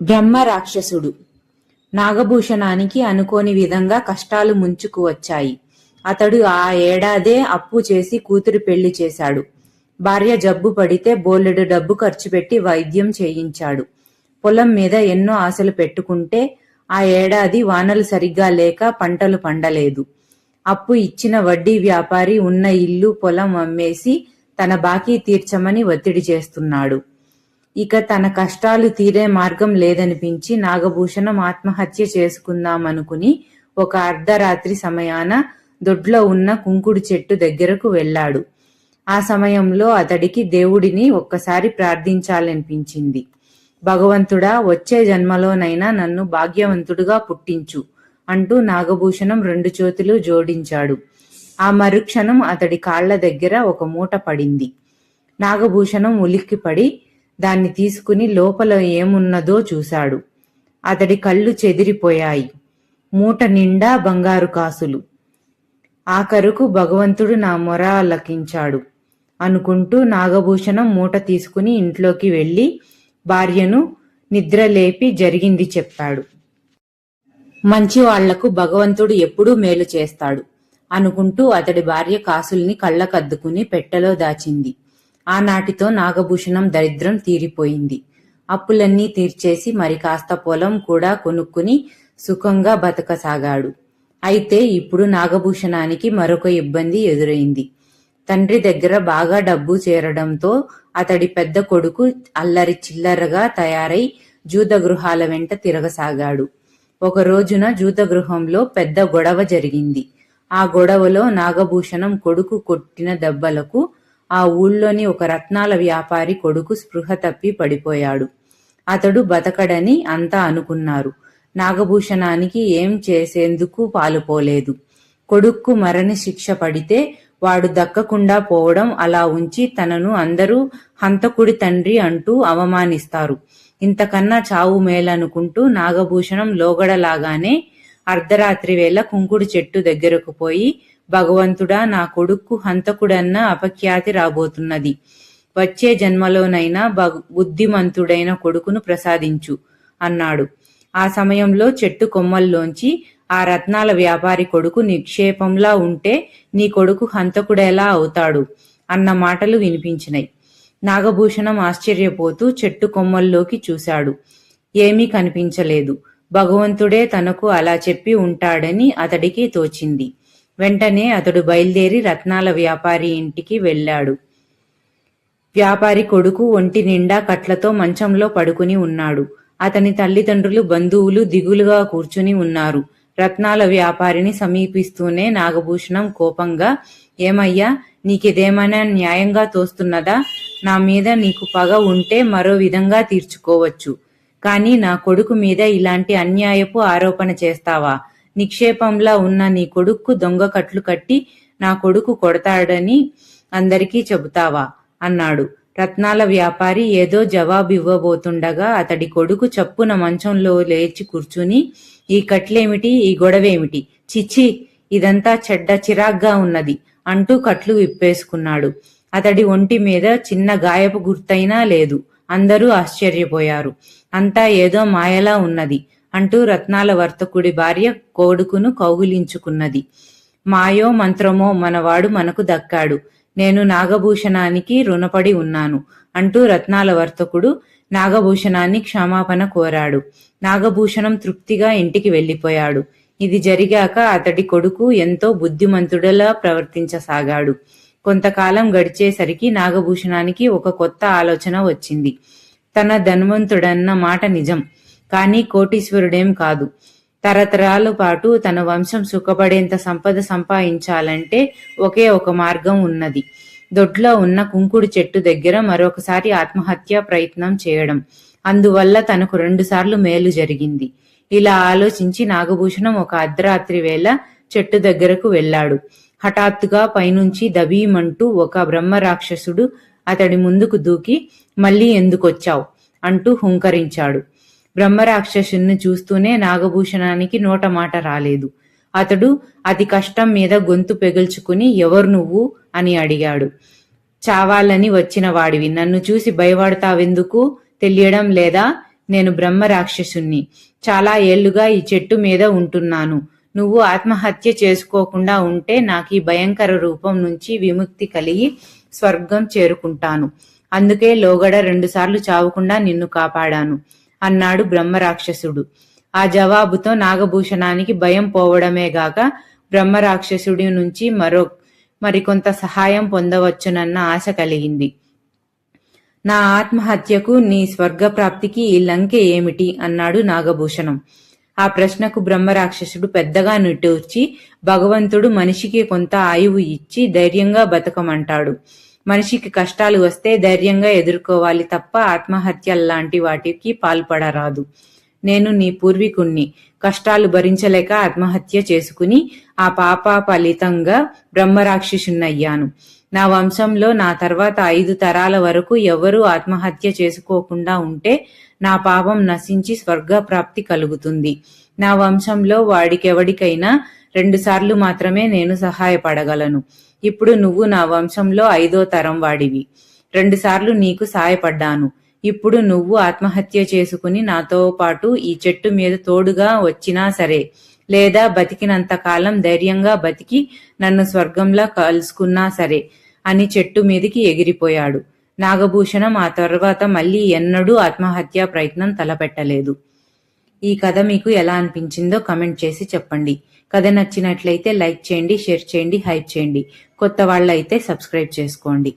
బ్రహ్మ రాక్షసుడు. నాగభూషణానికి అనుకోని విధంగా కష్టాలు ముంచుకు వచ్చాయి. అతడు ఆ ఏడాదే అప్పు చేసి కూతురి పెళ్లి చేశాడు. భార్య జబ్బు పడితే బోలెడు డబ్బు ఖర్చు పెట్టి వైద్యం చేయించాడు. పొలం మీద ఎన్నో ఆశలు పెట్టుకుంటే ఆ ఏడాది వానలు సరిగ్గా లేక పంటలు పండలేదు. అప్పు ఇచ్చిన వడ్డీ వ్యాపారి ఉన్న ఇల్లు పొలం అమ్మేసి తన బాకీ తీర్చమని ఒత్తిడి చేస్తున్నాడు. ఇక తన కష్టాలు తీరే మార్గం లేదనిపించి నాగభూషణం ఆత్మహత్య చేసుకుందామనుకుని ఒక అర్ధరాత్రి సమయాన దొడ్లో ఉన్న కుంకుడు చెట్టు దగ్గరకు వెళ్ళాడు. ఆ సమయంలో అతడికి దేవుడిని ఒక్కసారి ప్రార్థించాలనిపించింది. భగవంతుడా, వచ్చే జన్మలోనైనా నన్ను భాగ్యవంతుడుగా పుట్టించు అంటూ నాగభూషణం 2 చేతులు జోడించాడు. ఆ మరుక్షణం అతడి కాళ్ల దగ్గర ఒక మూట పడింది. నాగభూషణం ఉలిక్కిపడి దాన్ని తీసుకుని లోపల ఏమున్నదో చూశాడు. అతడి కళ్ళు చెదిరిపోయాయి. మూట నిండా బంగారు కాసులు. ఆఖరుకు భగవంతుడు నా మొర ఆలకించాడు అనుకుంటూ నాగభూషణం మూట తీసుకుని ఇంట్లోకి వెళ్ళి భార్యను నిద్రలేపి జరిగింది చెప్పాడు. మంచి వాళ్లకు భగవంతుడు ఎప్పుడూ మేలు చేస్తాడు అనుకుంటూ అతడి భార్య కాసుల్ని కళ్ళకద్దుకుని పెట్టెలో దాచింది. ఆనాటితో నాగభూషణం దరిద్రం తీరిపోయింది. అప్పులన్నీ తీర్చేసి మరి కాస్త పొలం కూడా కొనుక్కుని సుఖంగా బతకసాగాడు. అయితే ఇప్పుడు నాగభూషణానికి మరొక ఇబ్బంది ఎదురైంది. తండ్రి దగ్గర బాగా డబ్బు చేరడంతో అతడి పెద్ద కొడుకు అల్లరి చిల్లరగా తయారై జూదగృహాల వెంట తిరగసాగాడు. ఒక రోజున జూదగృహంలో పెద్ద గొడవ జరిగింది. ఆ గొడవలో నాగభూషణం కొడుకు కొట్టిన దెబ్బలకు ఆ ఊళ్ళోని ఒక రత్నాల వ్యాపారి కొడుకు స్పృహ తప్పి పడిపోయాడు. అతడు బతకడని అంతా అనుకున్నారు. నాగభూషణానికి ఏం చేసేందుకు పాలుపోలేదు. కొడుక్కు మరణ శిక్ష పడితే వాడు దక్కకుండా పోవడం అలా ఉంచి తనను అందరూ హంతకుడి తండ్రి అంటూ అవమానిస్తారు. ఇంతకన్నా చావు మేలనుకుంటూ నాగభూషణం లోగడలాగానే అర్ధరాత్రి వేళ కుంకుడు చెట్టు దగ్గరకు పోయి, భగవంతుడా, నా కొడుక్కు హంతకుడన్న అపఖ్యాతి రాబోతున్నది. వచ్చే జన్మలోనైనా బుద్ధిమంతుడైన కొడుకును ప్రసాదించు అన్నాడు. ఆ సమయంలో చెట్టు కొమ్మల్లోంచి ఆ రత్నాల వ్యాపారి కొడుకు నిక్షేపంలా ఉంటే నీ కొడుకు హంతకుడెలా అవుతాడు అన్న మాటలు వినిపించినాయి. నాగభూషణం ఆశ్చర్యపోతూ చెట్టు కొమ్మల్లోకి చూశాడు. ఏమీ కనిపించలేదు. భగవంతుడే తనకు అలా చెప్పి ఉంటాడని అతడికి తోచింది. వెంటనే అతడు బయలుదేరి రత్నాల వ్యాపారి ఇంటికి వెళ్ళాడు. వ్యాపారి కొడుకు ఒంటి నిండా కట్లతో మంచంలో పడుకుని ఉన్నాడు. అతని తల్లిదండ్రులు బంధువులు దిగులుగా కూర్చుని ఉన్నారు. రత్నాల వ్యాపారిని సమీపిస్తూనే నాగభూషణం కోపంగా, ఏమయ్యా, నీకిదేమైనా న్యాయంగా తోస్తున్నదా? నా మీద నీకు పగ ఉంటే మరో విధంగా తీర్చుకోవచ్చు, కానీ నా కొడుకు మీద ఇలాంటి అన్యాయపు ఆరోపణ చేస్తావా? నిక్షేపంలా ఉన్న నీ కొడుక్కు దొంగ కట్లు కట్టి నా కొడుకు కొడతాడని అందరికీ చెబుతావా అన్నాడు. రత్నాల వ్యాపారి ఏదో జవాబివ్వబోతుండగా అతడి కొడుకు చప్పున మంచంలో లేచి కూర్చుని, ఈ కట్లేమిటి, ఈ గొడవేమిటి, చిచ్చి, ఇదంతా చెడ్డ చిరాగ్గా ఉన్నది అంటూ కట్లు విప్పేసుకున్నాడు. అతడి ఒంటి మీద చిన్న గాయపు గుర్తైనా లేదు. అందరూ ఆశ్చర్యపోయారు. అంతా ఏదో మాయలా ఉన్నది అంటూ రత్నాల వర్తకుడి భార్య కొడుకును కౌగిలించుకున్నది. మాయో మంత్రమో మనవాడు మనకు దక్కాడు. నేను నాగభూషణానికి రుణపడి ఉన్నాను అంటూ రత్నాల వర్తకుడు నాగభూషణాన్ని క్షమాపణ కోరాడు. నాగభూషణం తృప్తిగా ఇంటికి వెళ్ళిపోయాడు. ఇది జరిగాక అతడి కొడుకు ఎంతో బుద్ధిమంతుడిలా ప్రవర్తించసాగాడు. కొంతకాలం గడిచేసరికి నాగభూషణానికి ఒక కొత్త ఆలోచన వచ్చింది. తన ధనవంతుడన్న మాట నిజం, కానీ కోటీశ్వరుడేం కాదు. తరతరాల పాటు తన వంశం సుఖపడేంత సంపద సంపాదించాలంటే ఒకే ఒక మార్గం ఉన్నది. దొడ్లో ఉన్న కుంకుడు చెట్టు దగ్గర మరొకసారి ఆత్మహత్య ప్రయత్నం చేయడం. అందువల్ల తనకు 2 సార్లు మేలు జరిగింది. ఇలా ఆలోచించి నాగభూషణం ఒక అర్ధరాత్రి వేళ చెట్టు దగ్గరకు వెళ్ళాడు. హఠాత్తుగా పైనుంచి దబీమంటూ ఒక బ్రహ్మరాక్షసుడు అతడి ముందుకు దూకి, మళ్ళీ ఎందుకొచ్చావ్ అంటూ హుంకరించాడు. బ్రహ్మరాక్షసుని చూస్తూనే నాగభూషణానికి నోట మాట రాలేదు. అతడు అతి కష్టం మీద గొంతు పెగుల్చుకుని, ఎవరు నువ్వు అని అడిగాడు. చావాలని వచ్చిన వాడివి, నన్ను చూసి భయపడతావెందుకు? తెలియడం లేదా? నేను బ్రహ్మ రాక్షసుణ్ణి. చాలా ఏళ్లుగా ఈ చెట్టు మీద ఉంటున్నాను. నువ్వు ఆత్మహత్య చేసుకోకుండా ఉంటే నాకు ఈ భయంకర రూపం నుంచి విముక్తి కలిగి స్వర్గం చేరుకుంటాను. అందుకే లోగడ 2 సార్లు చావకుండా నిన్ను కాపాడాను అన్నాడు బ్రహ్మరాక్షసుడు. ఆ జవాబుతో నాగభూషణానికి భయం పోవడమేగాక బ్రహ్మరాక్షసుడి నుంచి మరికొంత సహాయం పొందవచ్చునన్న ఆశ కలిగింది. నా ఆత్మహత్యకు నీ స్వర్గప్రాప్తికి ఈ లంకె ఏమిటి అన్నాడు నాగభూషణం. ఆ ప్రశ్నకు బ్రహ్మరాక్షసుడు పెద్దగా నిట్టూర్చి, భగవంతుడు మనిషికి కొంత ఆయువు ఇచ్చి ధైర్యంగా బతకమంటాడు. మనిషికి కష్టాలు వస్తే ధైర్యంగా ఎదుర్కోవాలి తప్ప ఆత్మహత్యల్లాంటి వాటికి పాల్పడరాదు. నేను నీ పూర్వీకుణ్ణి. కష్టాలు భరించలేక ఆత్మహత్య చేసుకుని ఆ పాప ఫలితంగా బ్రహ్మరాక్షసున్నయ్యాను. నా వంశంలో నా తర్వాత 5 తరాల వరకు ఎవరూ ఆత్మహత్య చేసుకోకుండా ఉంటే నా పాపం నశించి స్వర్గప్రాప్తి కలుగుతుంది. నా వంశంలో వాడికెవడికైనా 2 సార్లు మాత్రమే నేను సహాయపడగలను. ఇప్పుడు నువ్వు నా వంశంలో 5వ తరం వాడివి. 2 సార్లు నీకు సాయపడ్డాను. ఇప్పుడు నువ్వు ఆత్మహత్య చేసుకుని నాతో పాటు ఈ చెట్టు మీద తోడుగా వచ్చినా సరే, లేదా బతికినంత కాలం ధైర్యంగా బతికి నన్ను స్వర్గంలా కలుసుకున్నా సరే అని చెట్టు మీదికి ఎగిరిపోయాడు. నాగభూషణం ఆ తర్వాత మళ్ళీ ఎన్నడూ ఆత్మహత్యా ప్రయత్నం తలపెట్టలేదు. ఈ కథ మీకు ఎలా అనిపించిందో కమెంట్ చేసి చెప్పండి. కథ నచ్చినట్లయితే లైక్ చేయండి, షేర్ చేయండి, హైప్ చేయండి. కొత్త వాళ్ళైతే సబ్స్క్రైబ్ చేసుకోండి.